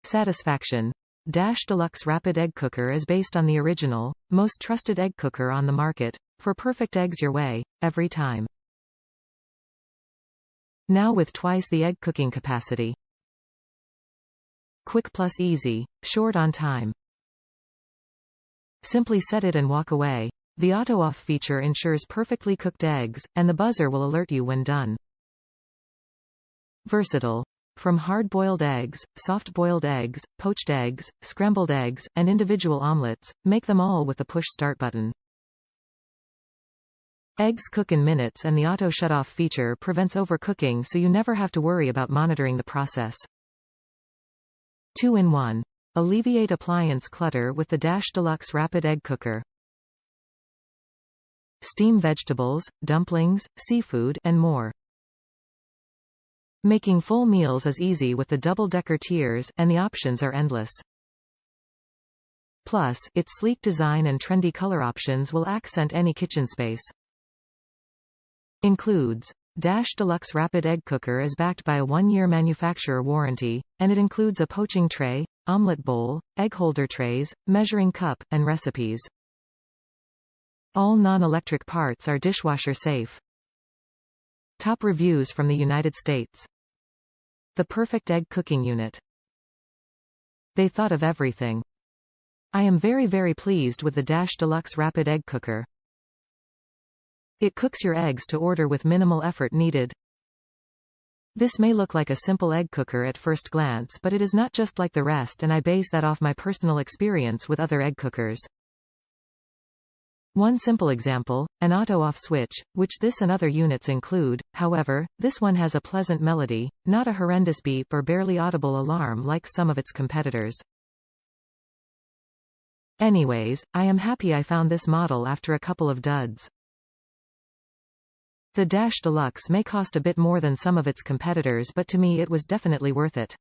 Satisfaction. Deluxe Rapid Egg Cooker is based on the original, most trusted egg cooker on the market, for perfect eggs your way, every time. Now with twice the egg cooking capacity. Quick plus easy, short on time. Simply set it and walk away. The auto-off feature ensures perfectly cooked eggs, and the buzzer will alert you when done. Versatile. From hard-boiled eggs, soft-boiled eggs, poached eggs, scrambled eggs, and individual omelets, make them all with the push start button. Eggs cook in minutes and the auto shut-off feature prevents overcooking, so you never have to worry about monitoring the process. 2-in-1. Alleviate appliance clutter with the Deluxe Rapid Egg Cooker. Steam vegetables, dumplings, seafood, and more. Making full meals is easy with the double-decker tiers, and the options are endless. Plus, its sleek design and trendy color options will accent any kitchen space. Includes. Deluxe Rapid Egg Cooker is backed by a 1-year manufacturer warranty, and it includes a poaching tray, omelet bowl, egg holder trays, measuring cup, and recipes. All non-electric parts are dishwasher safe. Top reviews from the United States. The perfect egg cooking unit. They thought of everything. I am very pleased with the Deluxe Rapid Egg Cooker. It cooks your eggs to order with minimal effort needed. This may look like a simple egg cooker at first glance, but it is not just like the rest, and I base that off my personal experience with other egg cookers. One simple example, an auto-off switch, which this and other units include. However, this one has a pleasant melody, not a horrendous beep or barely audible alarm like some of its competitors. Anyways, I am happy I found this model after a couple of duds. The Deluxe may cost a bit more than some of its competitors, but to me it was definitely worth it.